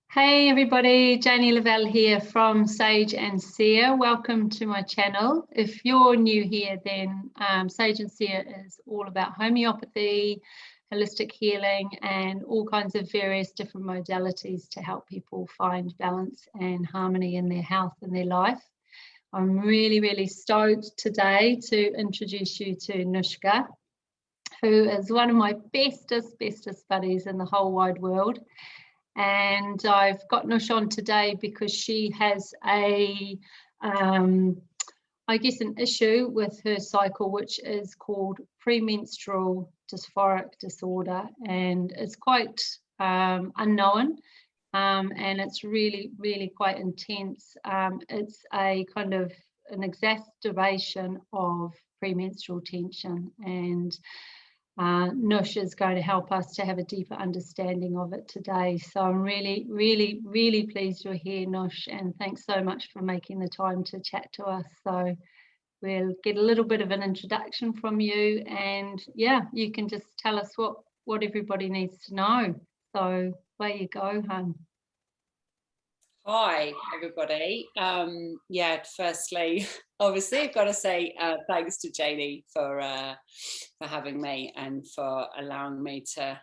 Hey everybody, Janie Lavelle here from Sage and Seer. Welcome to my channel. If you're new here, then Sage and Seer is all about homeopathy, holistic healing, and all kinds of various different modalities to help people find balance and harmony in their health and their life. I'm really stoked today to introduce you to Noush, who is one of my bestest buddies in the whole wide world. And I've got Noush on today because she has I guess an issue with her cycle, which is called Premenstrual Dysphoric Disorder, and it's quite unknown, and it's really quite intense. It's a kind of an exacerbation of premenstrual tension, and Noush is going to help us to have a deeper understanding of it today. So I'm really pleased you're here, Noush, and thanks so much for making the time to chat to us. So we'll get a little bit of an introduction from you, and yeah, you can just tell us what everybody needs to know. So away you go, hun. Hi everybody. Firstly, obviously I've got to say thanks to Janie for having me and for allowing me to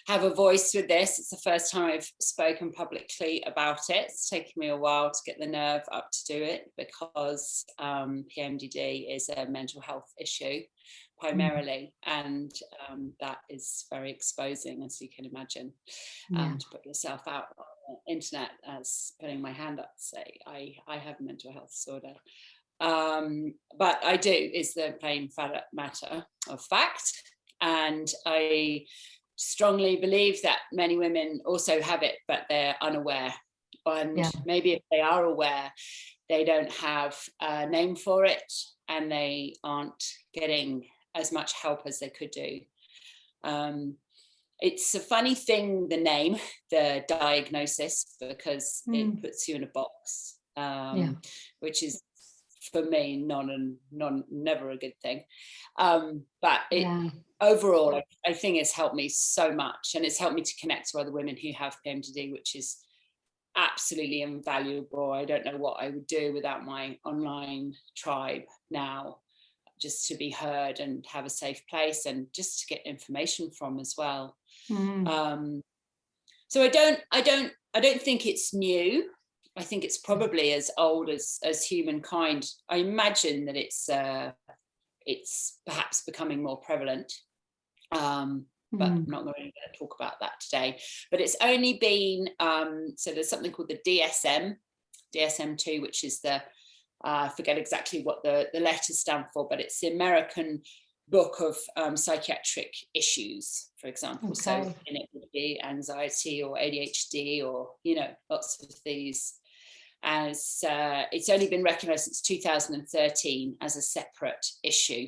have a voice with this. It's the first time I've spoken publicly about it. It's taken me a while to get the nerve up to do it because PMDD is a mental health issue primarily, and that is very exposing, as you can imagine, to put yourself out on the internet as putting my hand up to say I have a mental health disorder. But I do, is the plain matter of fact, and I strongly believe that many women also have it, but they're unaware, and maybe if they are aware, they don't have a name for it and they aren't getting as much help as they could do. It's a funny thing, the name, the diagnosis, because it puts you in a box, which is for me never a good thing. But overall, I think it's helped me so much, and it's helped me to connect to other women who have PMDD, which is absolutely invaluable. I don't know what I would do without my online tribe now, just to be heard and have a safe place and just to get information from as well. So I don't think it's new. I think it's probably as old as humankind. I imagine that it's perhaps becoming more prevalent, but I'm not going to talk about that today. But it's only been so there's something called the DSM-2, which is the I forget exactly what the letters stand for, but it's the American book of psychiatric issues, for example. So in it would be anxiety or ADHD or lots of these. As it's only been recognised since 2013 as a separate issue.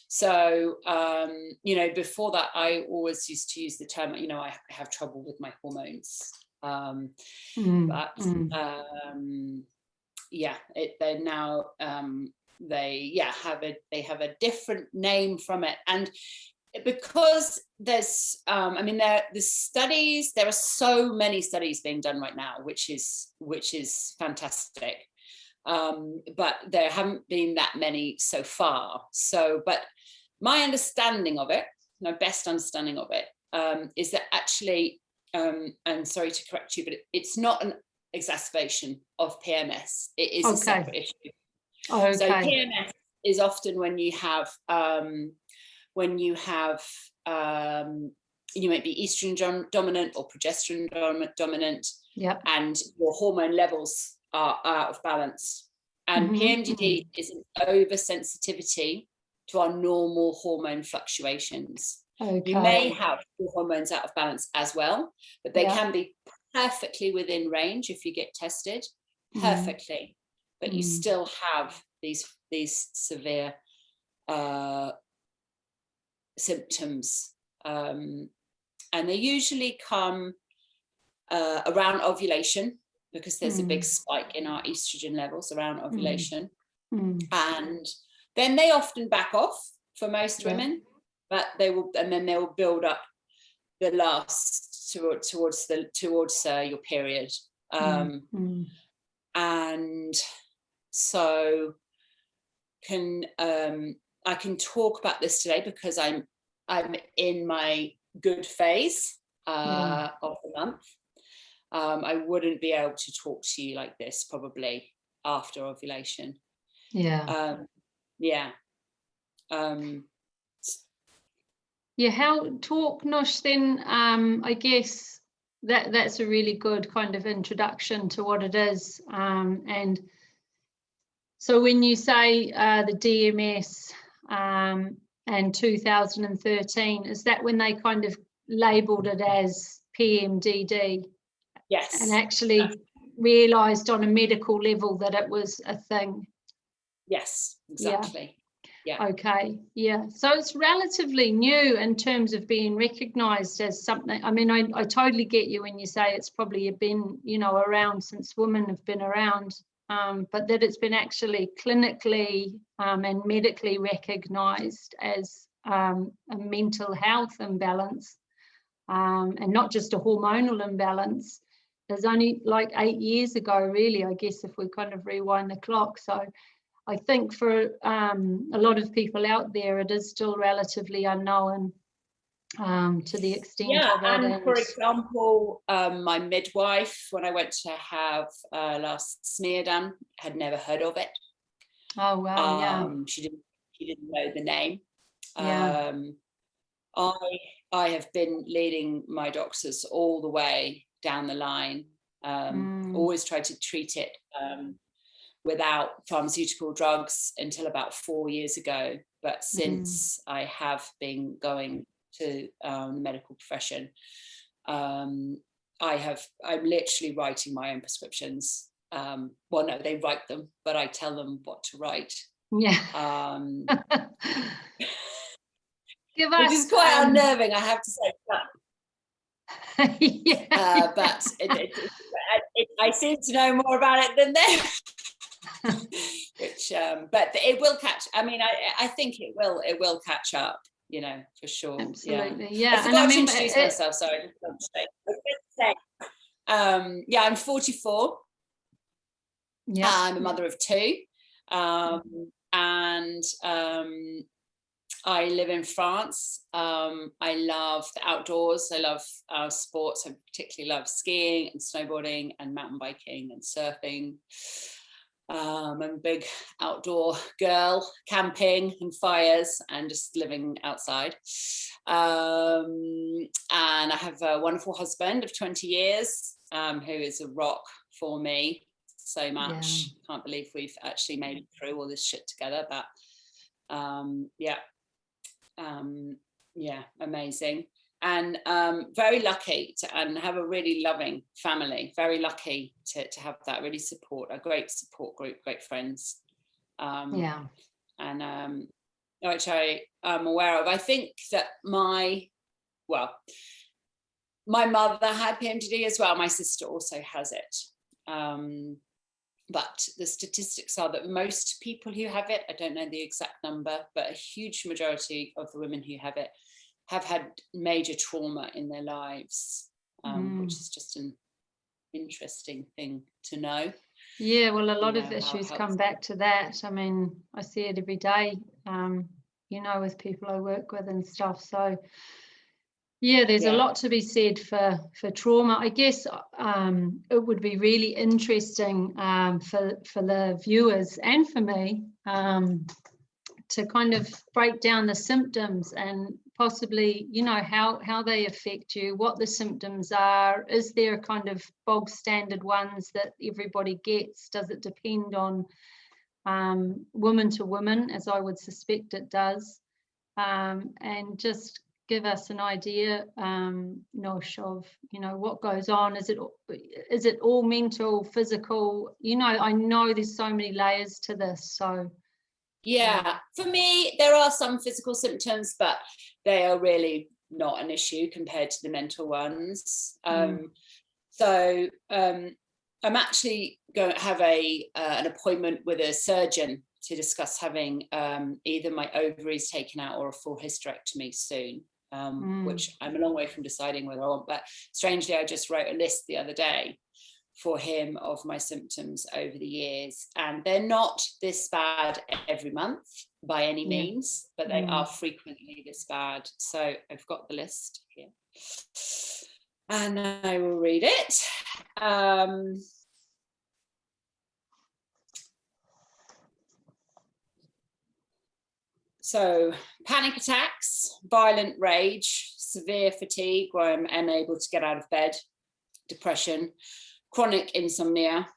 So before that, I always used to use the term, I have trouble with my hormones. They're now they have a different name from it, and because there's there are so many studies being done right now, which is fantastic, but there haven't been that many so far. But my understanding of it, my best understanding of it, is that actually, and sorry to correct you, but it's not an exacerbation of PMS. It is a separate issue. So PMS is often when you have you might be estrogen dominant or progesterone dominant, and your hormone levels are out of balance. And PMDD is an oversensitivity to our normal hormone fluctuations. You may have your hormones out of balance as well, but they can be perfectly within range if you get tested, perfectly, but you still have these severe symptoms, and they usually come around ovulation, because there's a big spike in our estrogen levels around ovulation, and then they often back off for most women, but they will build up the last towards your period. And so I can talk about this today because I'm in my good phase of the month. I wouldn't be able to talk to you like this probably after ovulation. Talk, Noush, then I guess that's a really good kind of introduction to what it is. And so when you say the DMS and 2013, is that when they kind of labelled it as PMDD? Yes. And actually realised on a medical level that it was a thing? Yes, exactly. Yeah. Okay. Yeah. So it's relatively new in terms of being recognised as something. I mean, I totally get you when you say it's probably been, around since women have been around, but that it's been actually clinically and medically recognised as a mental health imbalance, and not just a hormonal imbalance. There's only like 8 years ago, really, I guess, if we kind of rewind the clock. So I think for a lot of people out there, it is still relatively unknown to the extent of it. And for example, my midwife, when I went to have last smear done, had never heard of it. Oh wow! She didn't know the name. Yeah. I have been leading my doctors all the way down the line. Always tried to treat it without pharmaceutical drugs until about 4 years ago. But since I have been going to the medical profession, I'm literally writing my own prescriptions. Well, no, they write them, but I tell them what to write. Yeah. Which is quite unnerving, I have to say. But I seem to know more about it than them. Which, but it will catch. I mean, I think it will catch up. For sure. Absolutely, yeah. I forgot to introduce myself. Sorry, I was going to say. I'm 44. Yeah, I'm a mother of 2, and I live in France. I love the outdoors. I love sports. I particularly love skiing and snowboarding and mountain biking and surfing. I'm a big outdoor girl, camping and fires and just living outside. And I have a wonderful husband of 20 years who is a rock for me so much. Can't believe we've actually made it through all this shit together, but amazing. And very lucky and have a really loving family. Very lucky to have that, really a great support group, great friends. And which I am aware of. I think that my mother had PMDD as well. My sister also has it. But the statistics are that most people who have it, I don't know the exact number, but a huge majority of the women who have it have had major trauma in their lives, which is just an interesting thing to know. Yeah, well, a lot of issues come back to that. I mean, I see it every day, with people I work with and stuff. So, there's a lot to be said for trauma. I guess it would be really interesting for the viewers and for me to kind of break down the symptoms and possibly, how they affect you, what the symptoms are. Is there a kind of bog standard ones that everybody gets? Does it depend on woman to woman, as I would suspect it does? And just give us an idea, Noush, of what goes on. Is it all mental, physical? I know there's so many layers to this. So for me, there are some physical symptoms, but they are really not an issue compared to the mental ones. So I'm actually going to have an appointment with a surgeon to discuss having either my ovaries taken out or a full hysterectomy soon. which I'm a long way from deciding whether I want. But strangely, I just wrote a list the other day for him of my symptoms over the years, and they're not this bad every month by any means, but they are frequently this bad. So I've got the list here, and I will read it. So panic attacks, violent rage, severe fatigue where I'm unable to get out of bed, depression, chronic insomnia,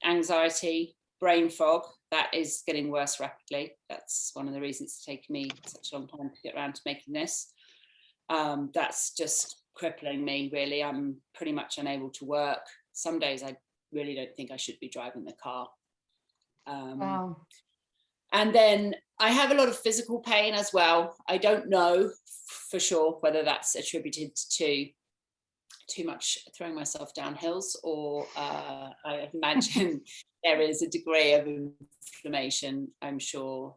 anxiety, brain fog. That is getting worse rapidly. That's one of the reasons it's taken me such a long time to get around to making this. That's just crippling me, really. I'm pretty much unable to work. Some days I really don't think I should be driving the car. Wow. And then I have a lot of physical pain as well. I don't know for sure whether that's attributed to too much throwing myself down hills, or I imagine there is a degree of inflammation, I'm sure.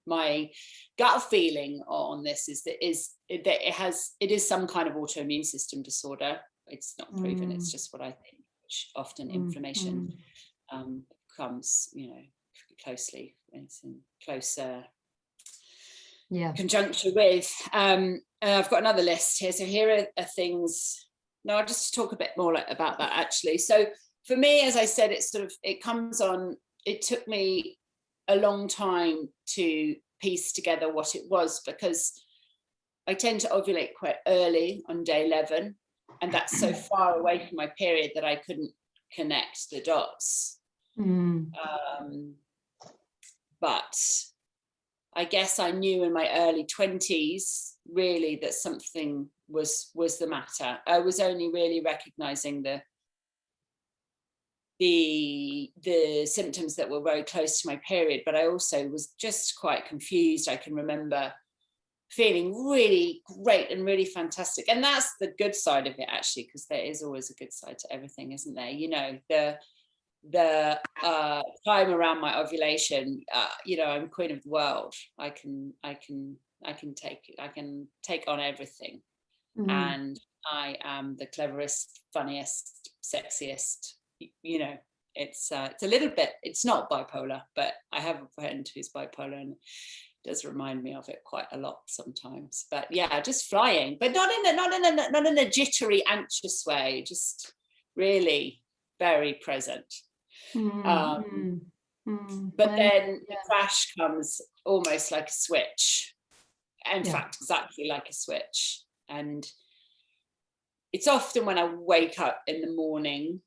My gut feeling on this is that it is some kind of autoimmune system disorder. It's not proven, it's just what I think, which often inflammation comes, closely, it's in closer conjunction with. I've got another list here. So here are things. No, I'll just talk a bit more about that actually. So for me, as I said, it comes on. It took me a long time to piece together what it was, because I tend to ovulate quite early on day 11, and that's so far away from my period that I couldn't connect the dots. But I guess I knew in my early 20s really that something was the matter. I was only really recognizing the symptoms that were very close to my period, but I also was just quite confused. I can remember feeling really great and really fantastic, and that's the good side of it actually, because there is always a good side to everything, isn't there? The time around my ovulation, I'm queen of the world. I can take on everything, and I am the cleverest, funniest, sexiest. It's a little bit. It's not bipolar, but I have a friend who's bipolar, and it does remind me of it quite a lot sometimes. But yeah, just flying, but not in a jittery, anxious way. Just really very present. But then the crash comes almost like a switch. In fact, exactly like a switch. And it's often when I wake up in the morning.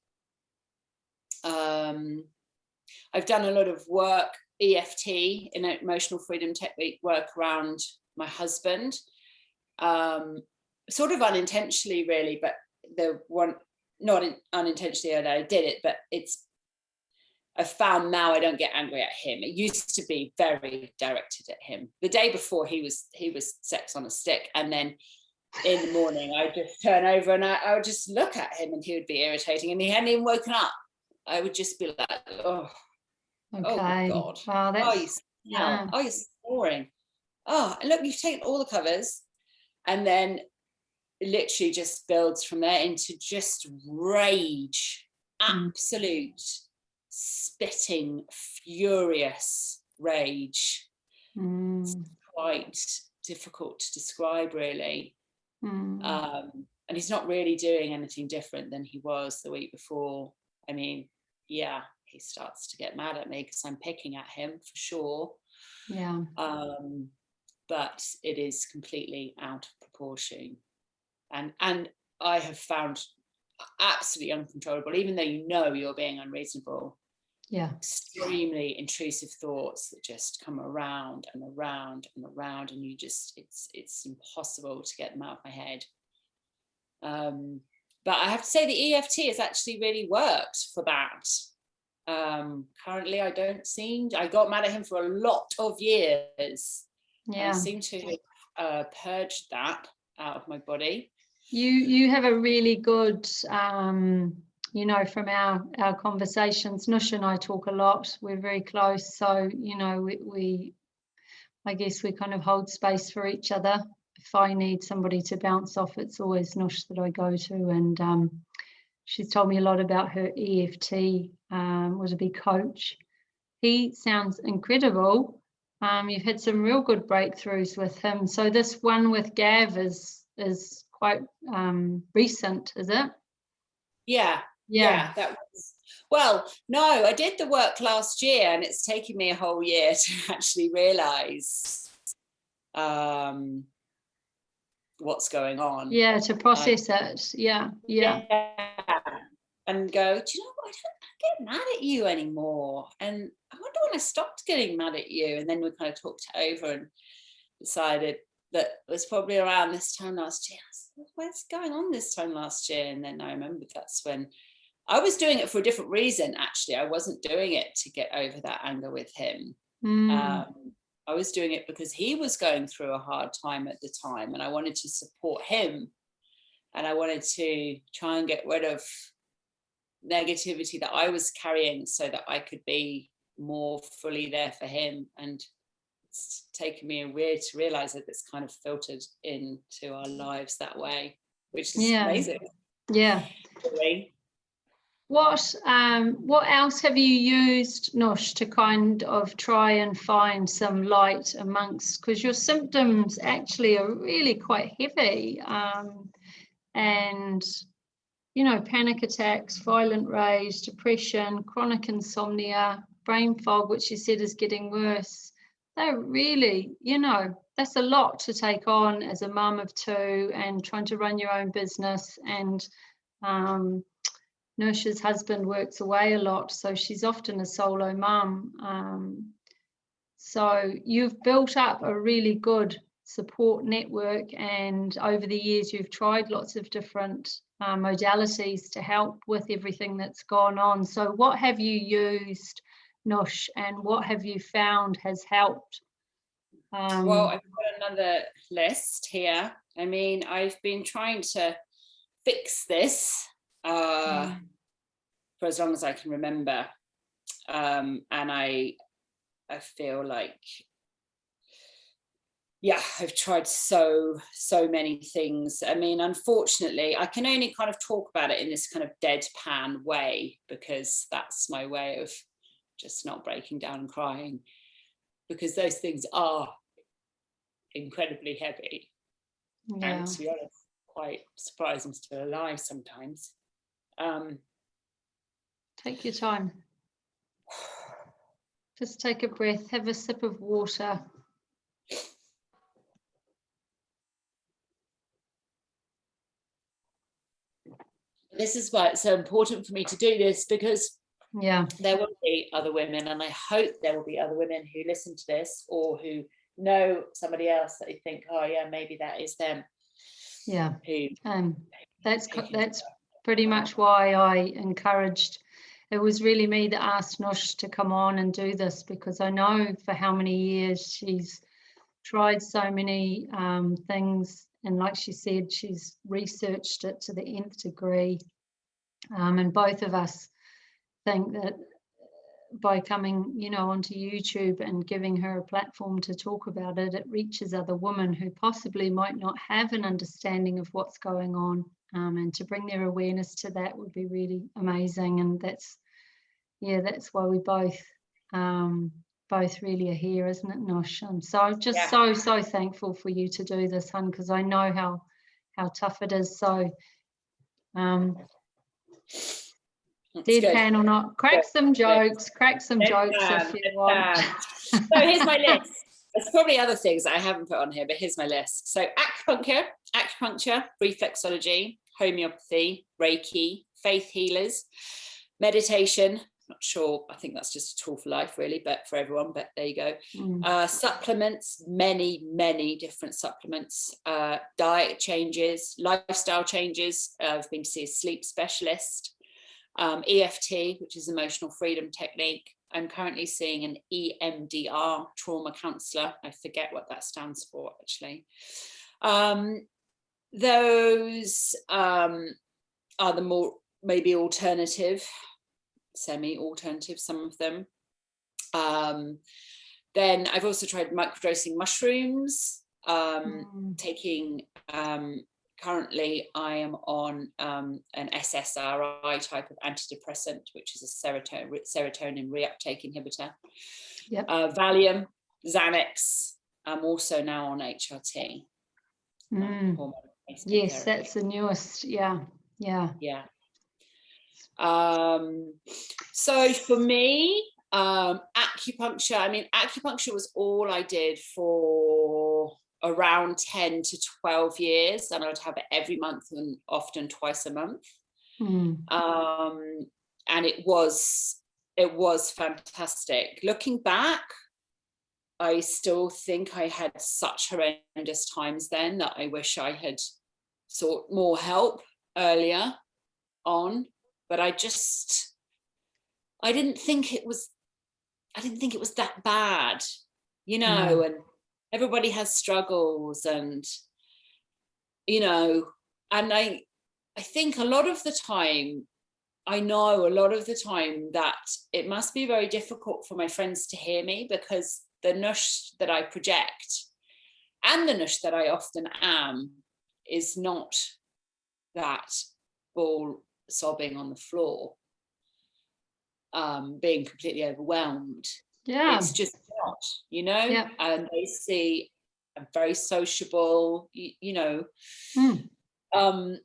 I've done a lot of work, EFT, emotional freedom technique work around my husband, sort of unintentionally really, but unintentionally that I did it, but I found now I don't get angry at him. It used to be very directed at him. The day before he was sex on a stick, and then in the morning I just turn over and I would just look at him, and he would be irritating, and he hadn't even woken up. I would just be like, oh my God. Wow, you're snoring. Oh, and look, you've taken all the covers. And then it literally just builds from there into just rage, absolute spitting, furious rage. It's quite difficult to describe, really. And he's not really doing anything different than he was the week before. I mean, yeah, he starts to get mad at me because I'm picking at him for sure. Yeah. But it is completely out of proportion. And I have found absolutely uncontrollable, even though you're being unreasonable. Yeah. Extremely intrusive thoughts that just come around and around and around, and it's impossible to get them out of my head. But I have to say the EFT has actually really worked for that. Currently, I got mad at him for a lot of years. Yeah. I seem to have purged that out of my body. You have a really good, from our conversations, Noush and I talk a lot. We're very close. So, I guess we kind of hold space for each other if I need somebody to bounce off, it's always Noush that I go to, and she's told me a lot about her EFT, was a big coach. He sounds incredible. You've had some real good breakthroughs with him. So this one with Gav is quite recent, is it? Yeah. That was, well, no, I did the work last year, and it's taken me a whole year to actually realise what's going on. Yeah, to process it. Yeah. And go, do you know what? I don't get mad at you anymore. And I wonder when I stopped getting mad at you. And then we kind of talked it over and decided that it was probably around this time last year. What's going on this time last year? And then I remembered that's when I was doing it for a different reason, actually. I wasn't doing it to get over that anger with him. I was doing it because he was going through a hard time at the time, and I wanted to support him, and I wanted to try and get rid of negativity that I was carrying so that I could be more fully there for him. And it's taken me a year to realize that it's kind of filtered into our lives that way, which is amazing. Yeah. Really. What else have you used, Noush, to kind of try and find some light amongst, because your symptoms actually are really quite heavy, and panic attacks, violent rage, depression, chronic insomnia, brain fog, which you said is getting worse. They're really, that's a lot to take on as a mum of two and trying to run your own business. And Noush's husband works away a lot, so she's often a solo mum. So you've built up a really good support network, and over the years you've tried lots of different modalities to help with everything that's gone on. So what have you used, Noush, and what have you found has helped? Well, I've got another list here. I mean, I've been trying to fix this for as long as I can remember, and I feel like, I've tried so many things. I mean, unfortunately, I can only kind of talk about it in this kind of deadpan way, because that's my way of just not breaking down and crying, because those things are incredibly heavy. And to be honest, quite surprised I'm still alive sometimes. Take your time. Just take a breath, have a sip of water. This is why it's so important for me to do this, because there will be other women, and I hope there will be other women who listen to this or who know somebody else that they think, oh yeah, maybe that is them. Yeah. That's pretty much why I encouraged. It was really me that asked Noush to come on and do this, because I know for how many years she's tried so many things, and like she said, she's researched it to the nth degree, and both of us think that by coming onto YouTube and giving her a platform to talk about it, it reaches other women who possibly might not have an understanding of what's going on, and to bring their awareness to that would be really amazing. And that's why we both really are here, isn't it, Noush? I'm so thankful for you to do this, hun, because I know how tough it is. So deadpan or not, crack some jokes if you want. So here's my list. There's probably other things that I haven't put on here, but here's my list. So acupuncture, reflexology, homeopathy, Reiki, faith healers, meditation. Not sure, I think that's just a tool for life really, but for everyone, but there you go. Supplements, many different supplements, diet changes, lifestyle changes. I've been to see a sleep specialist, EFT, which is emotional freedom technique. I'm currently seeing an EMDR, trauma counsellor. I forget what that stands for actually. Those are the more maybe alternative, semi-alternative, some of them. Then I've also tried microdosing mushrooms, taking, currently I am on an SSRI type of antidepressant, which is a serotonin reuptake inhibitor. Yep. Valium, Xanax. I'm also now on HRT. Yes, therapy. That's the newest. Yeah. So for me, acupuncture, I mean, acupuncture was all I did for around 10 to 12 years, and I would have it every month and often twice a month. And it was fantastic. Looking back, I still think I had such horrendous times then that I wish I had sought more help earlier on, but I didn't think it was that bad, you know. And everybody has struggles, and you know, and I think a lot of the time, I know a lot of the time that it must be very difficult for my friends to hear me, because the Noush that I project and the Noush that I often am is not that ball sobbing on the floor, being completely overwhelmed. It's just not, you know. And they see I'm very sociable, you know. I'm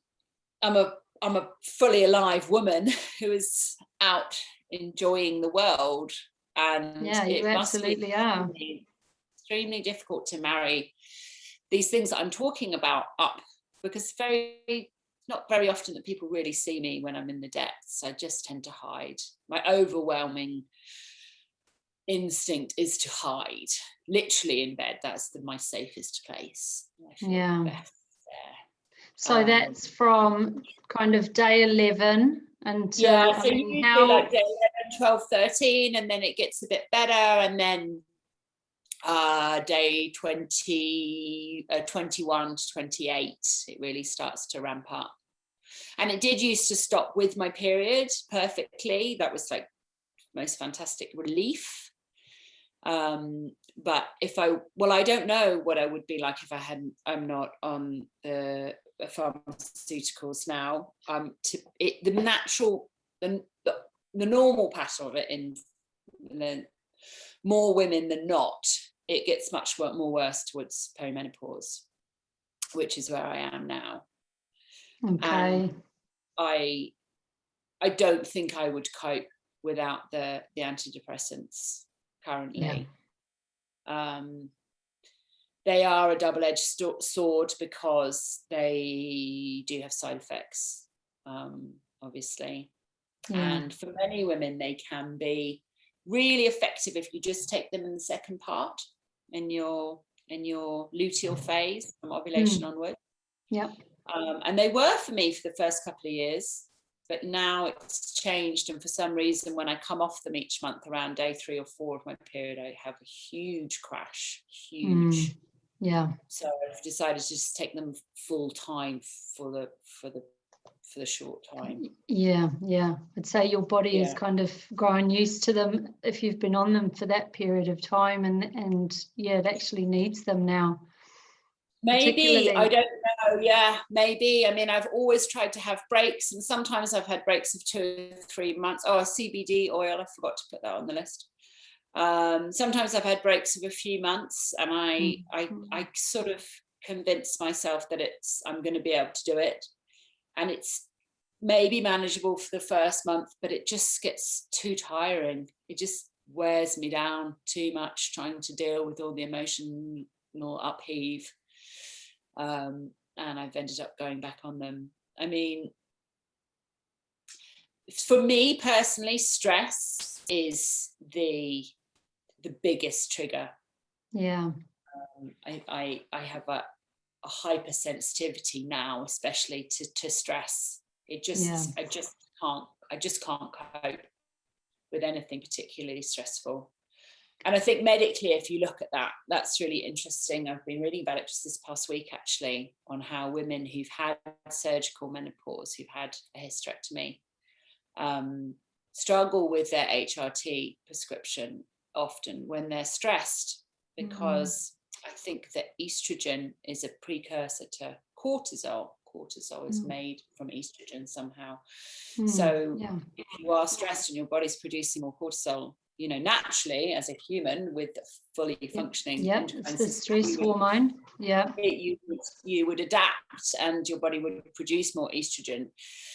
a fully alive woman who is out enjoying the world, and it absolutely must be extremely difficult to marry these things that I'm talking about up, because not very often that people really see me when I'm in the depths. I just tend to hide. My overwhelming instinct is to hide, literally in bed. That's my safest place. I feel best there. So that's from kind of day 11 until, so usually like day 11, 12, 13, and then it gets a bit better, and then day 20, 21 to 28, it really starts to ramp up. And it did used to stop with my period perfectly. That was like most fantastic relief. But I don't know what I would be like if I'm not on the pharmaceuticals now. The normal pattern of it in more women than not, it gets much more worse towards perimenopause, which is where I am now. Okay. I don't think I would cope without the antidepressants currently. They are a double-edged sword, because they do have side effects, obviously. And for many women, they can be really effective if you just take them in the second part, in your luteal phase from ovulation onward. And they were for me for the first couple of years, but now it's changed. And for some reason, when I come off them each month around day 3 or 4 of my period, I have a huge crash, huge. So I've decided to just take them full time for the short time. I'd say your body is kind of grown used to them if you've been on them for that period of time, and it actually needs them now. Maybe, I don't know. Maybe. I mean, I've always tried to have breaks, and sometimes I've had breaks of 2 or 3 months. CBD oil, I forgot to put that on the list. Sometimes I've had breaks of a few months, and I sort of convinced myself that I'm going to be able to do it, and it's maybe manageable for the first month, but it just gets too tiring. It just wears me down too much, trying to deal with all the emotional upheave. And I've ended up going back on them. I mean, for me personally, stress is the biggest trigger. I have a hypersensitivity now, especially to stress. I just can't cope with anything particularly stressful. And I think medically, if you look at that, that's really interesting. I've been reading about it just this past week, actually, on how women who've had surgical menopause, who've had a hysterectomy, struggle with their HRT prescription often when they're stressed, because I think that estrogen is a precursor to cortisol. Cortisol is made from estrogen somehow. So if you are stressed and your body's producing more cortisol, you know, naturally as a human with fully functioning endocrine it's the stress hormone. You would adapt and your body would produce more estrogen.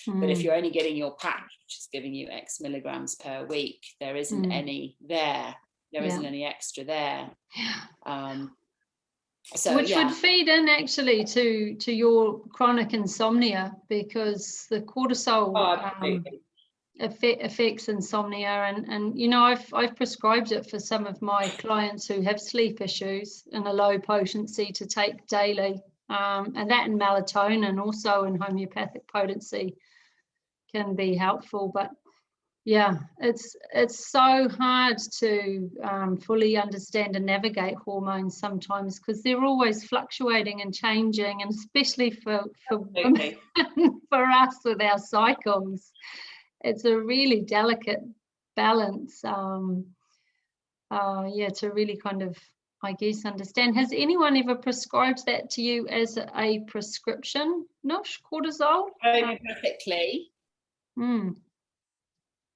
But if you're only getting your patch, which is giving you X milligrams per week, there isn't any there. There isn't any extra there. So, which would feed in actually to your chronic insomnia, because the cortisol affects insomnia, and you know, I've prescribed it for some of my clients who have sleep issues in a low potency to take daily, and that and melatonin also in homeopathic potency can be helpful. But yeah, it's so hard to fully understand and navigate hormones sometimes, because they're always fluctuating and changing, and especially for women, for us with our cycles, it's a really delicate balance. To really kind of, I guess, understand. Has anyone ever prescribed that to you as a prescription, Noush, cortisol? Homeopathically?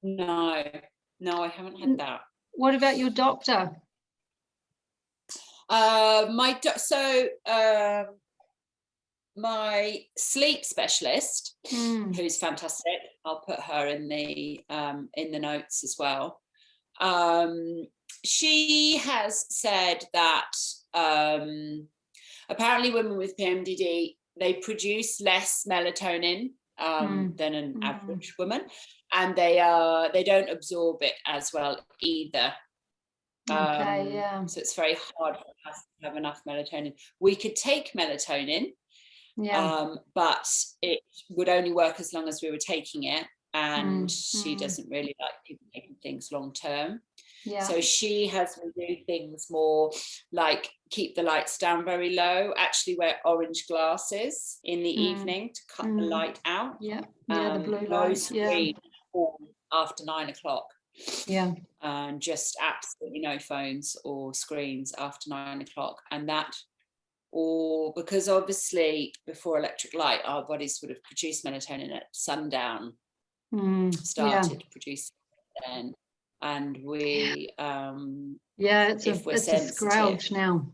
No, I haven't had that. What about your doctor? My sleep specialist, who's fantastic, I'll put her in the notes as well. She has said that apparently women with PMDD, they produce less melatonin than an average woman, and they don't absorb it as well either. So it's very hard for us to have enough melatonin. We could take melatonin, but it would only work as long as we were taking it, and she doesn't really like people taking things long term. So she has me do things more like keep the lights down very low, actually wear orange glasses in the evening to cut the light out. The blue light. No screen after 9 o'clock. And just absolutely no phones or screens after 9 o'clock. And that, or because obviously before electric light, our bodies would have produced melatonin at sundown, started producing then. And we it's a scourge now.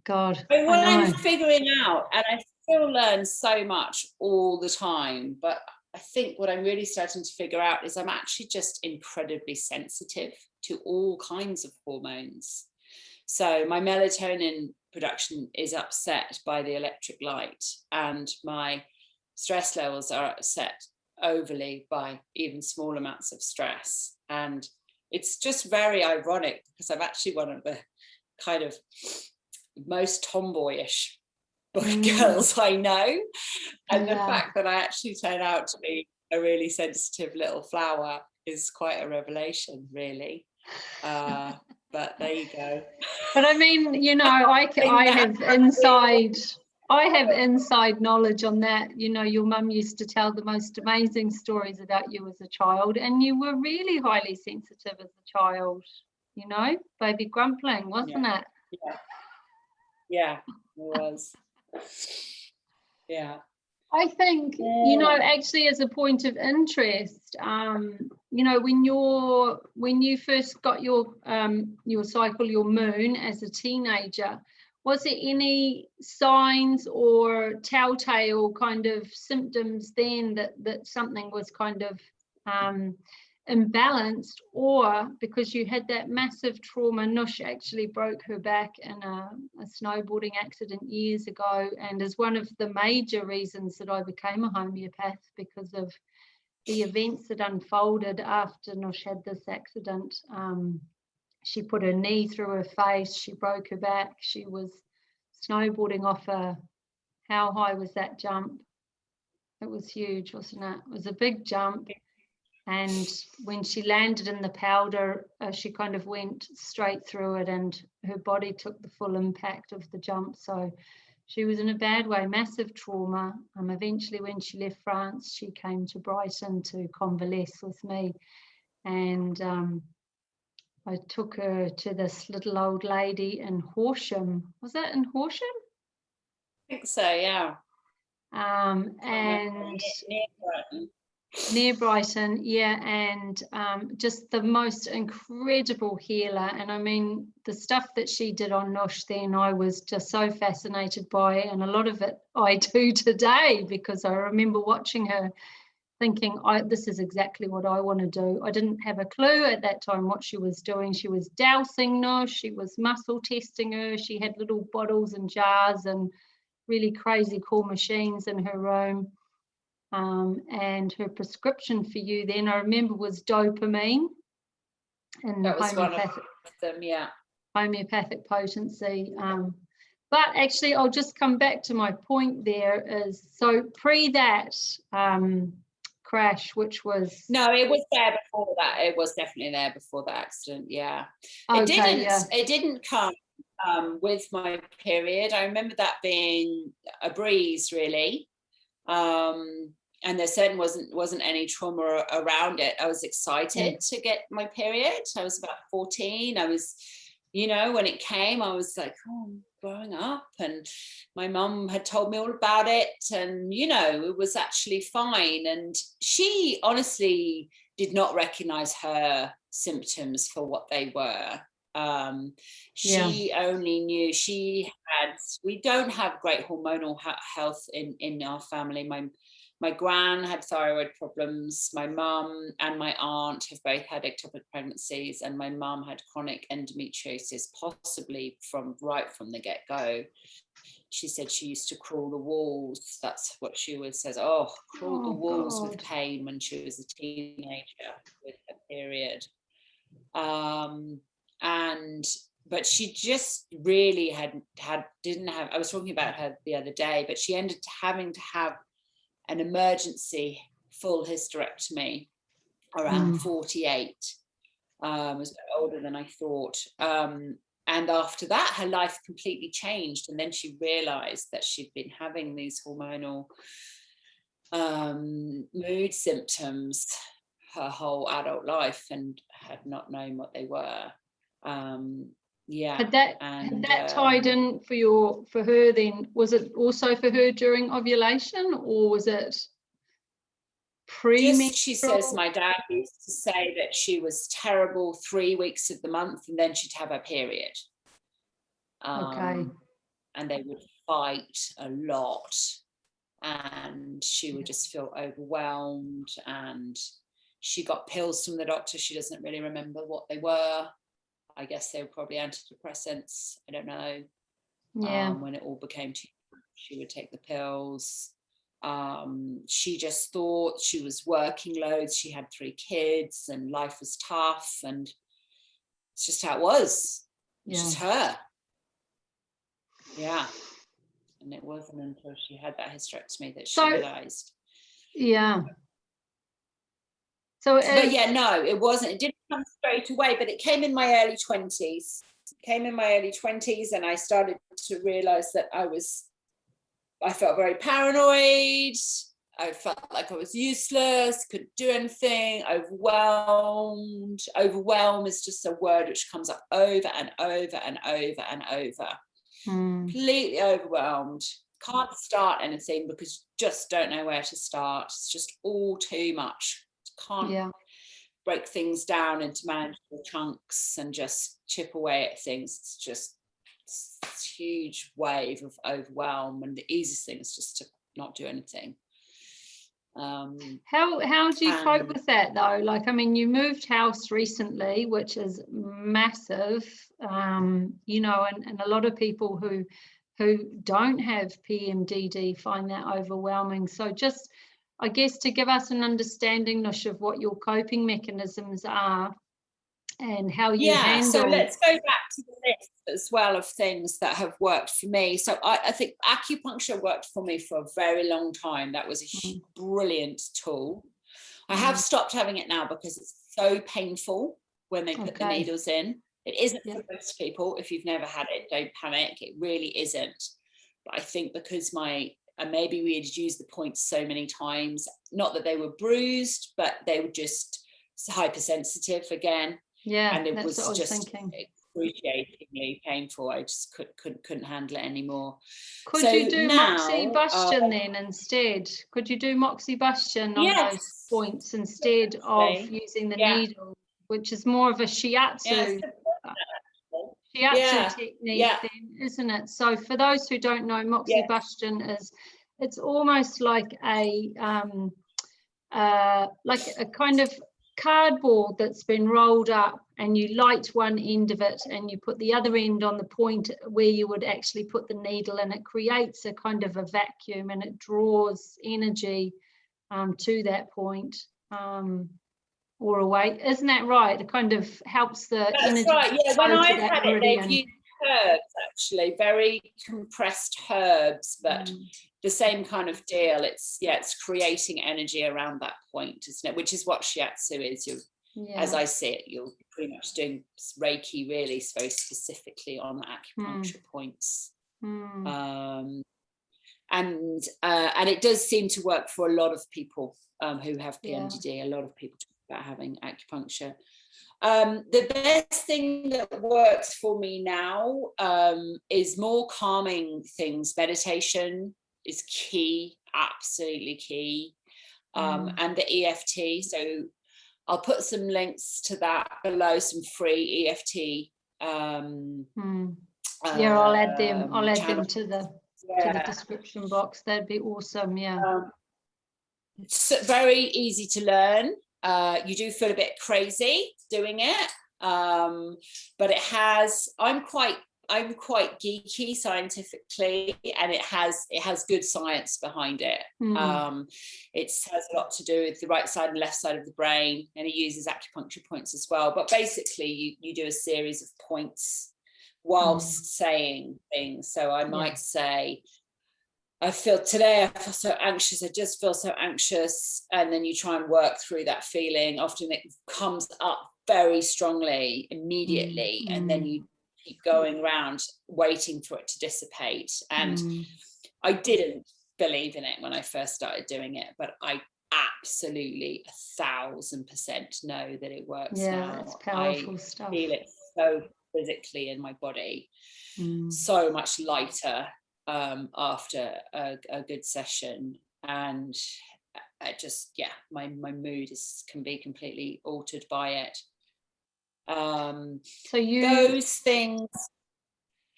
God, but what I'm figuring out, and I still learn so much all the time, but I think what I'm really starting to figure out is I'm actually just incredibly sensitive to all kinds of hormones. So my melatonin production is upset by the electric light, and my stress levels are upset overly by even small amounts of stress. And it's just very ironic, because I'm actually one of the kind of most tomboyish girls I know, and the fact that I actually turn out to be a really sensitive little flower is quite a revelation, really. But there you go. But I mean, you know, I have inside knowledge on that. You know, your mum used to tell the most amazing stories about you as a child, and you were really highly sensitive as a child, you know, baby grumpling, wasn't it? Yeah, it was. I think, you know, actually as a point of interest, you know, when you first got your cycle, your moon as a teenager, was there any signs or telltale kind of symptoms then that something was kind of imbalanced, or because you had that massive trauma? Noush actually broke her back in a snowboarding accident years ago, and is one of the major reasons that I became a homeopath, because of the events that unfolded after Noush had this accident. She put her knee through her face, she broke her back, she was snowboarding off how high was that jump? It was huge, wasn't it? It was a big jump. And when she landed in the powder, she kind of went straight through it, and her body took the full impact of the jump. So she was in a bad way, massive trauma. Eventually, when she left France, she came to Brighton to convalesce with me. And I took her to this little old lady in Horsham. Was that in Horsham? I think so, yeah. And near Brighton, yeah, and just the most incredible healer. And I mean, the stuff that she did on Noush then, I was just so fascinated by, and a lot of it I do today, because I remember watching her thinking, this is exactly what I want to do. I didn't have a clue at that time what she was doing. She was dousing Noush, she was muscle testing her, she had little bottles and jars and really crazy cool machines in her room. And her prescription for you then, I remember, was dopamine and that was one of them, yeah. Homeopathic potency. But actually, I'll just come back to my point there is, so pre that crash, which was... No, it was there before that. It was definitely there before the accident, yeah. Okay, it didn't come with my period. I remember that being a breeze, really. And there certainly wasn't any trauma around it. I was excited to get my period. I was about 14. I was, when it came, I was like, oh, I'm growing up. And my mum had told me all about it. And, it was actually fine. And she honestly did not recognize her symptoms for what they were. She only knew we don't have great hormonal health in our family. My gran had thyroid problems. My mum and my aunt have both had ectopic pregnancies, and my mum had chronic endometriosis, possibly from the get-go. She said she used to crawl the walls. That's what she always says. Oh, crawl the walls with pain when she was a teenager with her period. But she just really didn't have, I was talking about her the other day, but she ended up having to have an emergency full hysterectomy around 48. I was older than I thought. And after that, her life completely changed. And then she realized that she'd been having these hormonal mood symptoms her whole adult life and had not known what they were. Had that tied in for her then? Was it also for her during ovulation, or was it premenstrual? She says my dad used to say that she was terrible 3 weeks of the month, and then she'd have her period. Okay. And they would fight a lot, and she would just feel overwhelmed, and she got pills from the doctor. She doesn't really remember what they were. I guess they were probably antidepressants. I don't know. Yeah. When it all became too much, she would take the pills. She just thought she was working loads. She had 3 kids and life was tough, and it's just how it was. It's just her. Yeah. And it wasn't until she had that hysterectomy that she realized. Yeah. But yeah, no, it wasn't. It didn't come straight away, but it came in my early 20s. And I started to realize that I felt very paranoid. I felt like I was useless, couldn't do anything, overwhelmed. Overwhelm is just a word which comes up over and over and over and over. Completely overwhelmed. Can't start anything because you just don't know where to start. It's just all too much. Can't break things down into manageable chunks and just chip away at things. It's just a huge wave of overwhelm, and the easiest thing is just to not do anything. How do you cope with that though? Like, I mean, you moved house recently, which is massive, and a lot of people who don't have PMDD find that overwhelming. So just, I guess, to give us an understanding, Noush, of what your coping mechanisms are and how you handle. So let's go back to the list as well of things that have worked for me. So I think acupuncture worked for me for a very long time. That was a brilliant tool. I have stopped having it now because it's so painful when they put the needles in. It isn't for most people. If you've never had it, don't panic. It really isn't. But I think because maybe we had used the points so many times, not that they were bruised, but they were just hypersensitive again. Yeah, and it that's was what I was just thinking. excruciatingly painful. I just couldn't handle it anymore. Could So you do now, moxibustion then instead? Could you do moxibustion on those yes, points instead of definitely. using the Yeah, needle, which is more of a yes, shiatsu yeah, technique yeah, then, isn't it? So for those who don't know, yeah, moxibustion is, it's almost like a kind of cardboard that's been rolled up, and you light one end of it and you put the other end on the point where you would actually put the needle, and it creates a kind of a vacuum, and it draws energy to that point or away. Isn't that right? It kind of helps the that's energy right. Yeah, when go to I've that had it, they've meridian. used herbs, actually, very compressed herbs, but the same kind of deal. It's creating energy around that point, isn't it? Which is what shiatsu is. As I see it, you're pretty much doing Reiki, really, very specifically on acupuncture points. And it does seem to work for a lot of people who have PMDD. A lot of people talk about having acupuncture. The best thing that works for me now is more calming things. Meditation is key, absolutely key. And the EFT. So I'll put some links to that below, some free EFT. I'll add them. I'll add them to the description box. That'd be awesome. It's very easy to learn. You do feel a bit crazy doing it, but it has. I'm quite geeky scientifically, and it has good science behind it. It has a lot to do with the right side and left side of the brain, and it uses acupuncture points as well. But basically, you do a series of points whilst saying things. So I might say, I feel so anxious. I just feel so anxious. And then you try and work through that feeling. Often it comes up very strongly immediately. And then you keep going around waiting for it to dissipate. And I didn't believe in it when I first started doing it, but I absolutely 1,000% know that it works now. It's powerful stuff. I feel it so physically in my body, so much lighter after a good session, and I just my mood can be completely altered by it. So those things.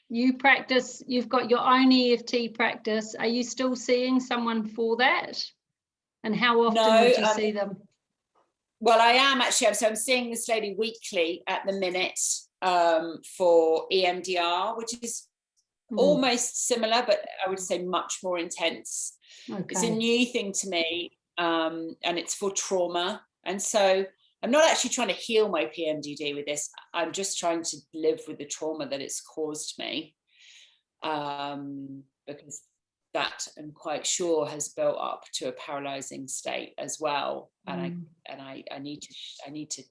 You practice, you've got your own EFT practice. Are you still seeing someone for that? And how often would you see them? Well, I am actually. So I'm seeing this lady weekly at the minute for EMDR, which is almost similar, but I would say much more intense. It's a new thing to me, and it's for trauma. And so I'm not actually trying to heal my PMDD with this. I'm just trying to live with the trauma that it's caused me, because that, I'm quite sure, has built up to a paralyzing state as well. And I need to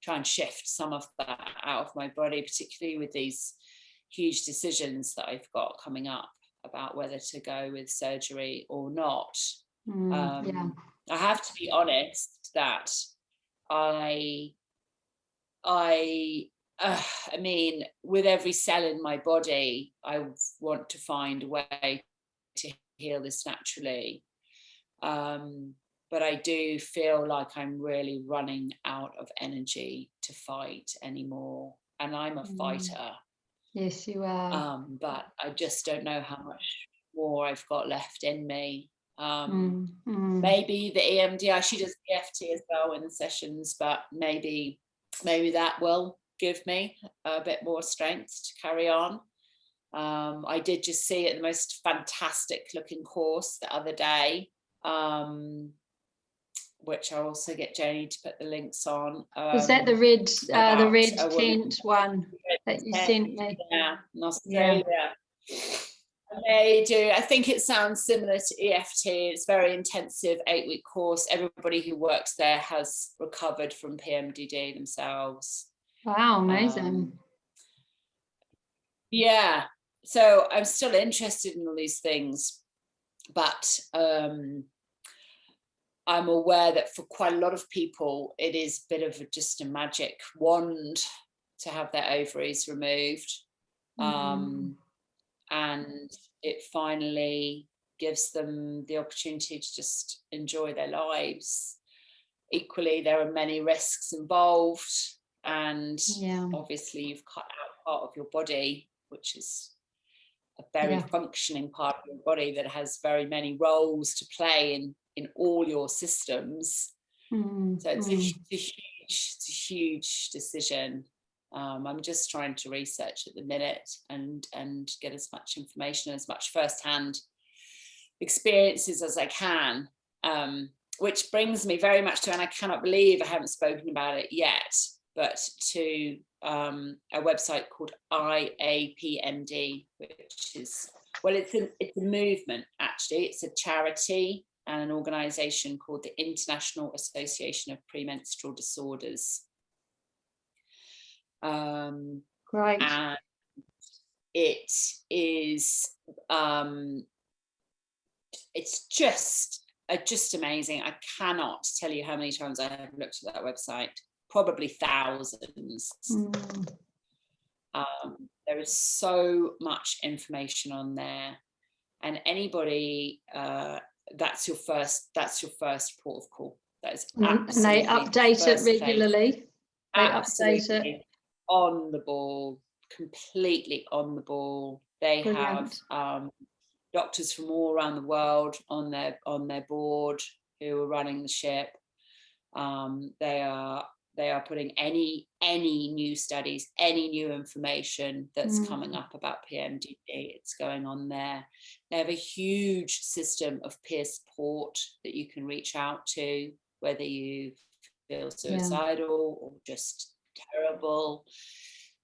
try and shift some of that out of my body, particularly with these huge decisions that I've got coming up about whether to go with surgery or not. I have to be honest that I mean, with every cell in my body, I want to find a way to heal this naturally. But I do feel like I'm really running out of energy to fight anymore. And I'm a fighter. Yes, you are. But I just don't know how much more I've got left in me. Maybe the EMDR, she does EFT as well in the sessions, but maybe that will give me a bit more strength to carry on. I did just see it, the most fantastic looking course the other day, which I'll also get Janie to put the links on. Was that the red tent one that you sent me? Yeah, in Australia. And they do, I think it sounds similar to EFT. It's very intensive 8-week course. Everybody who works there has recovered from PMDD themselves. Wow, amazing. So I'm still interested in all these things, but I'm aware that for quite a lot of people, it is a bit of just a magic wand to have their ovaries removed. And it finally gives them the opportunity to just enjoy their lives. Equally, there are many risks involved, and obviously you've cut out part of your body, which is a very functioning part of your body that has very many roles to play in all your systems. So it's a huge decision. I'm just trying to research at the minute and get as much information, as much firsthand experiences as I can, which brings me very much to, and I cannot believe I haven't spoken about it yet, but to a website called IAPMD, which is, well, it's a movement, actually. It's a charity and an organisation called the International Association of Premenstrual Disorders. Great. And it is, it's just amazing. I cannot tell you how many times I have looked at that website, probably thousands. There is so much information on there, and anybody, that's your first port of call. That is absolutely, and they update it regularly. They update it on the ball, completely on the ball. They Brilliant. have doctors from all around the world on their board who are running the ship. They are putting any new studies, any new information that's coming up about PMDD, it's going on there. They have a huge system of peer support that you can reach out to, whether you feel suicidal or just terrible.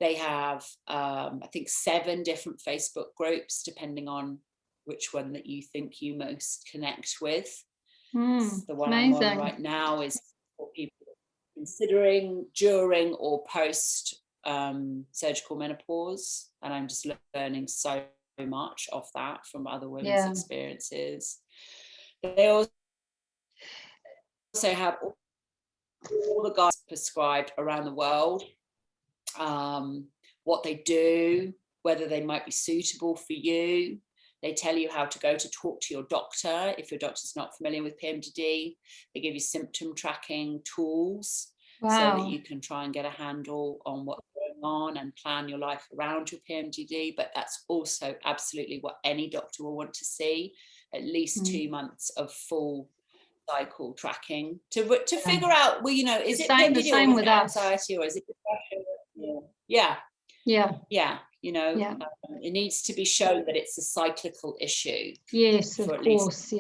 They have, I think, 7 different Facebook groups, depending on which one that you think you most connect with. The one amazing. I'm on right now is for people considering during or post surgical menopause, and I'm just learning so much off that from other women's experiences. They also have all the guides prescribed around the world, what they do, whether they might be suitable for you. They tell you how to go to talk to your doctor if your doctor's not familiar with PMDD. They give you symptom tracking tools so that you can try and get a handle on what's going on and plan your life around your PMDD. But that's also absolutely what any doctor will want to see, at least 2 months of full cycle tracking to figure out, well, you know, is it PMDD or is it anxiety or is it depression? You know, it needs to be shown that it's a cyclical issue. Yes, of course,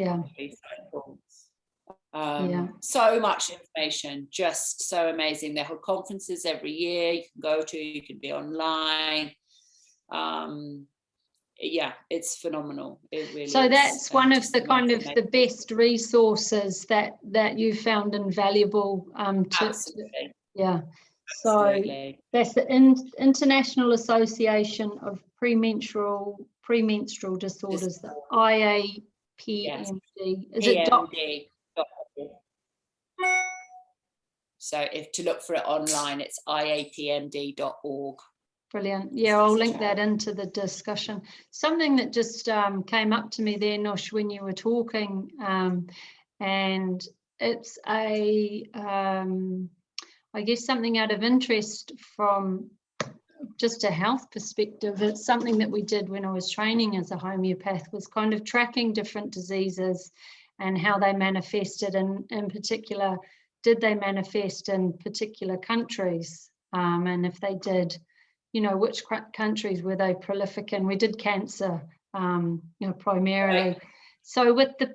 So much information, just so amazing. They hold conferences every year you can go to, you can be online. It's phenomenal. It really so is, that's one of the kind of the best resources that you found invaluable Absolutely. So Absolutely. that's the International Association of Premenstrual Disorders, the IAPMD. Is it PMD. So if to look for it online, it's iapmd.org. Brilliant. Yeah, I'll link that into the discussion. Something that just came up to me there, Noush, when you were talking, and it's I guess something out of interest from just a health perspective. It's something that we did when I was training as a homeopath, was kind of tracking different diseases and how they manifested, and in particular, did they manifest in particular countries? And if they did, you know, which countries were they prolific in? We did cancer, you know, primarily. Right. So with the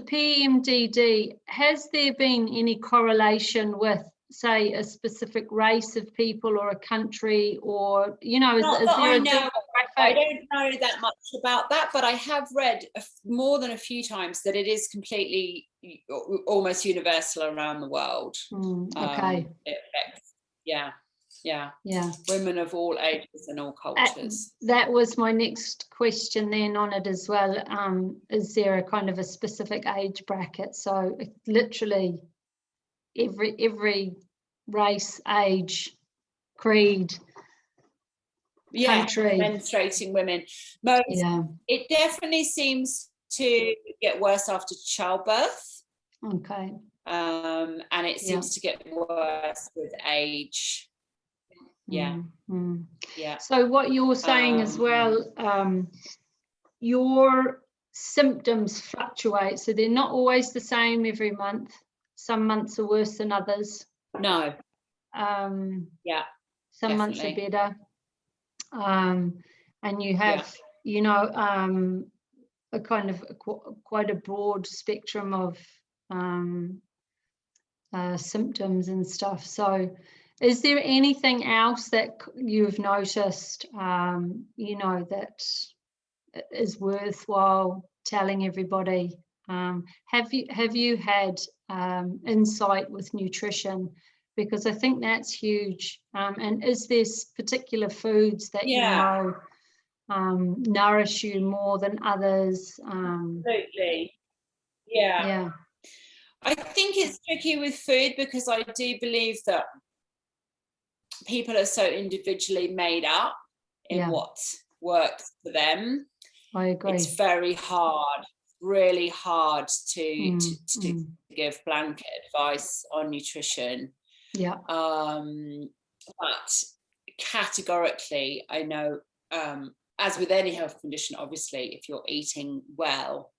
PMDD, has there been any correlation with, say, a specific race of people or a country, or, you know, is there a demographic? I don't know that much about that, but I have read more than a few times that it is completely, almost universal around the world. Okay. It affects, Yeah. Yeah. Women of all ages and all cultures. That was my next question then on it as well. Is there a kind of a specific age bracket? So literally every race, age, creed, country. Menstruating women. It definitely seems to get worse after childbirth. Okay. And it seems to get worse with age. Yeah. Yeah. So what you're saying as well, your symptoms fluctuate, so they're not always the same every month. Some months are worse than others. No. Yeah. Some definitely. months are better. And you have, you know, a kind of quite a broad spectrum of symptoms and stuff. So is there anything else that you've noticed, you know, that is worthwhile telling everybody? Have you had insight with nutrition? Because I think that's huge. And is there particular foods that you know nourish you more than others? Absolutely. Yeah. I think it's tricky with food because I do believe that people are so individually made up in what works for them. I agree. It's very hard, really hard to give blanket advice on nutrition. Yeah. But categorically, I know, as with any health condition, obviously, if you're eating well,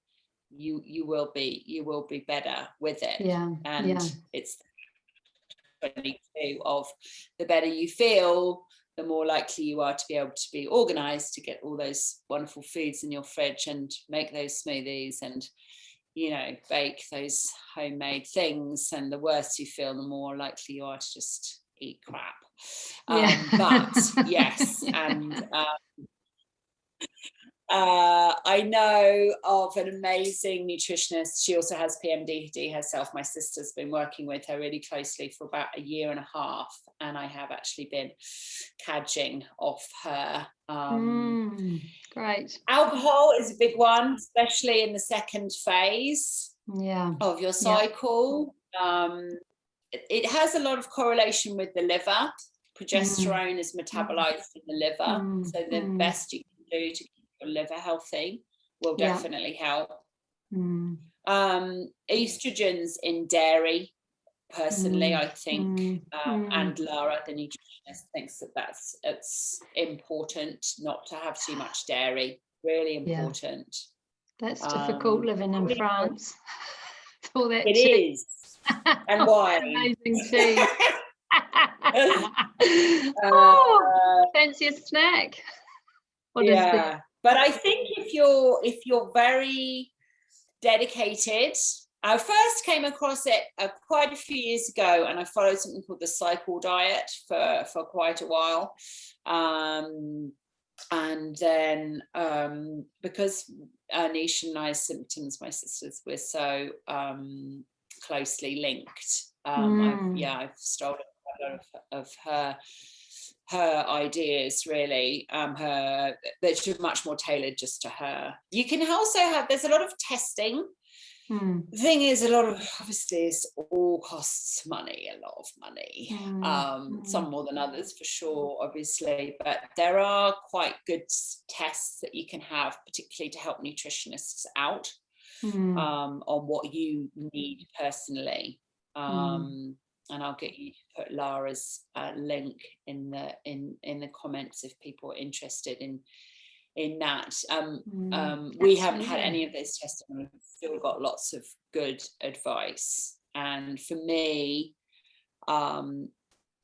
you will be better with it. Yeah. And it's 22 of the better you feel, the more likely you are to be able to be organized to get all those wonderful foods in your fridge and make those smoothies and, you know, bake those homemade things. And the worse you feel, the more likely you are to just eat crap. But yes, and I know of an amazing nutritionist. She also has PMDD herself. My sister's been working with her really closely for about a year and a half, and I have actually been cadging off her. Great. Alcohol is a big one, especially in the second phase of your cycle. It has a lot of correlation with the liver. Progesterone is metabolized in the liver, so the best you can do to keep your liver healthy will definitely help. Estrogens in dairy, personally, I think, and Lara, the nutritionist, thinks that it's important not to have too much dairy. Really important. That's difficult living in France. All that it cheese. Is. And wine. Amazing cheese. Fancy a snack. What is that? But I think if you're very dedicated, I first came across it quite a few years ago, and I followed something called the cycle diet for quite a while. And then because Noush and I's symptoms, my sisters, were so closely linked, I've stolen a lot of her ideas, really. That she's much more tailored just to her. You can also there's a lot of testing. The thing is, a lot of, obviously, it all costs money, a lot of money. Some more than others, for sure, obviously, but there are quite good tests that you can have, particularly to help nutritionists out on what you need personally. And I'll get you to put Lara's link in the comments if people are interested in that. We haven't had any of those tests, and we've still got lots of good advice. And for me,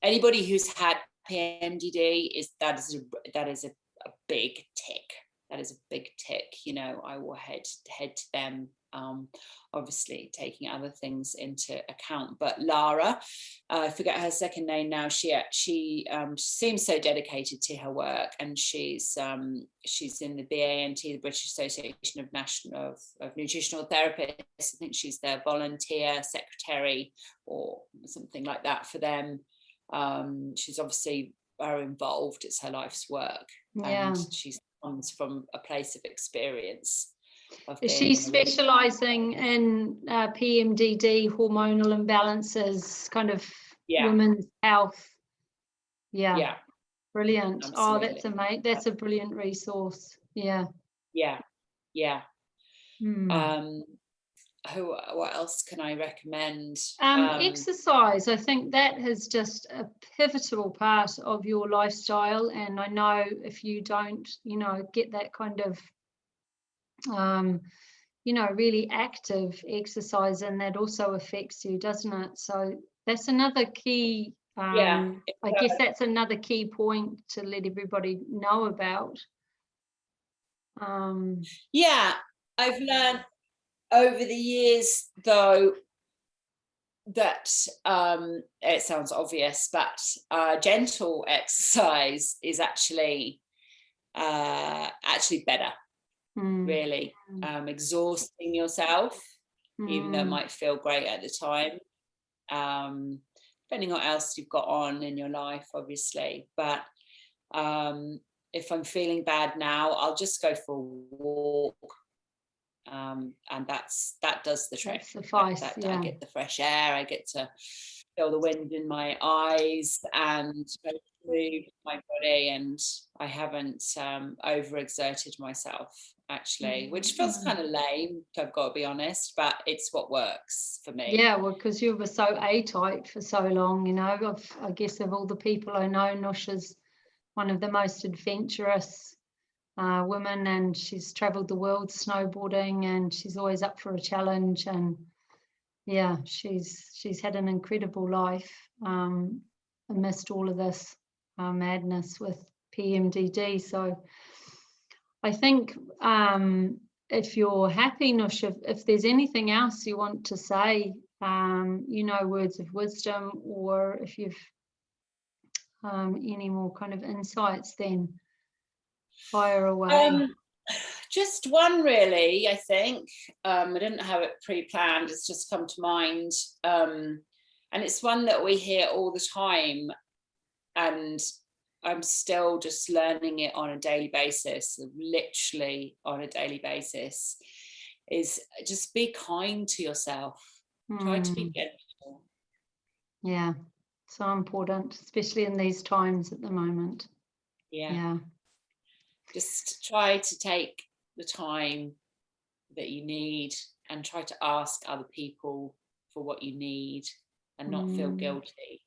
anybody who's had PMDD that is a big tick. That is a big tick. You know, I will head to them. Obviously taking other things into account, but Lara, I forget her second name now. She seems so dedicated to her work, and she's in the BANT, the British Association of Nutritional Therapists. I think she's their volunteer secretary or something like that for them. She's obviously very involved. It's her life's work, and she comes from a place of experience. Is she specialising in PMDD, hormonal imbalances, kind of women's health? Yeah. Brilliant. Absolutely. Oh, that's amazing. That's a brilliant resource. Yeah. What else can I recommend? Exercise. I think that is just a pivotal part of your lifestyle, and I know if you don't, get that kind of really active exercise, and that also affects you, doesn't it? So that's another key, I guess that's another key point to let everybody know about. I've learned over the years, though, that it sounds obvious, but gentle exercise is actually better. Really. Exhausting yourself, even though it might feel great at the time, depending on what else you've got on in your life, obviously. But if I'm feeling bad now, I'll just go for a walk, and that does the trick. Suffice, I get the fresh air, I get to feel the wind in my eyes and move my body, and I haven't overexerted myself, actually, which feels kind of lame, I've got to be honest, but it's what works for me. Yeah, well, because you were so A-type for so long, I guess of all the people I know, Noush is one of the most adventurous women, and she's travelled the world snowboarding, and she's always up for a challenge, and she's had an incredible life amidst all of this madness with PMDD. So I think if you're happy, Noush, if there's anything else you want to say, words of wisdom, or if you've any more kind of insights, then fire away. Just one, really, I think. I didn't have it pre-planned, it's just come to mind. And it's one that we hear all the time, and I'm still just learning it on a daily basis, literally on a daily basis, is just be kind to yourself. Try to be gentle. Yeah, so important, especially in these times at the moment. Yeah. Just try to take the time that you need, and try to ask other people for what you need, and not feel guilty,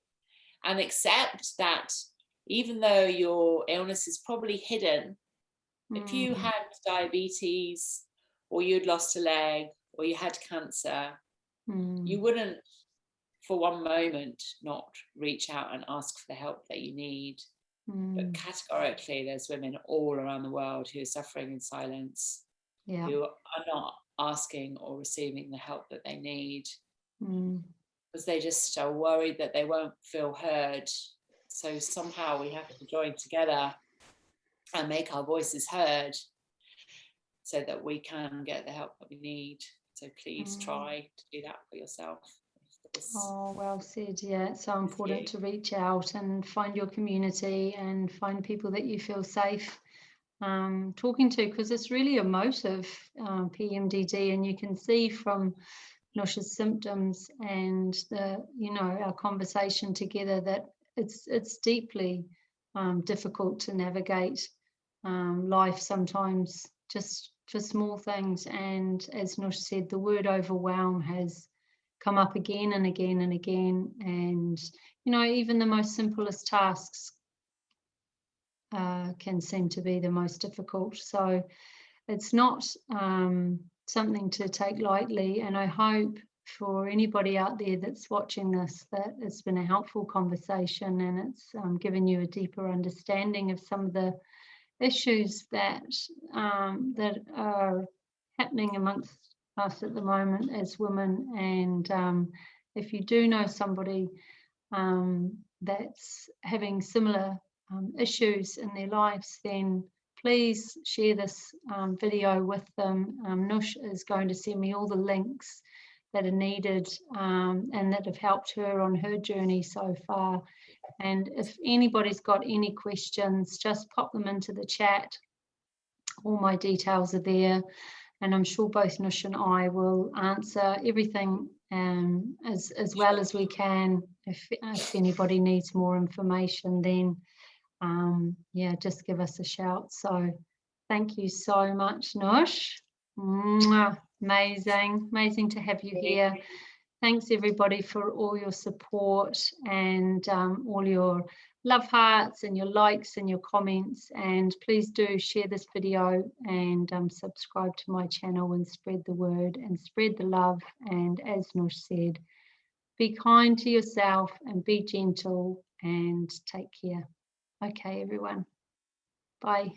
and accept that even though your illness is probably hidden, if you had diabetes, or you'd lost a leg, or you had cancer, you wouldn't for one moment not reach out and ask for the help that you need. But categorically, there's women all around the world who are suffering in silence, who are not asking or receiving the help that they need, because they just are worried that they won't feel heard. So somehow we have to join together and make our voices heard, so that we can get the help that we need. So please try to do that for yourself. Oh, well said. Yeah, it's so important to reach out and find your community and find people that you feel safe talking to, because it's really emotive, PMDD, and you can see from Noush's symptoms and our conversation together that it's deeply difficult to navigate life sometimes, just for small things. And as Noush said, the word overwhelm has come up again and again and again, and even the most simplest tasks can seem to be the most difficult. So it's not something to take lightly, and I hope for anybody out there that's watching this that it's been a helpful conversation, and it's given you a deeper understanding of some of the issues that are happening amongst us at the moment as women. And if you do know somebody that's having similar issues in their lives, then please share this video with them. Noush is going to send me all the links that are needed and that have helped her on her journey so far. And if anybody's got any questions, just pop them into the chat. All my details are there, and I'm sure both Noush and I will answer everything as well as we can. If anybody needs more information, then yeah, just give us a shout. So thank you so much, Noush. Amazing to have you here. Thanks everybody for all your support and all your love hearts and your likes and your comments, and please do share this video and subscribe to my channel and spread the word and spread the love. And as Noush said, be kind to yourself and be gentle and take care. Okay everyone, bye.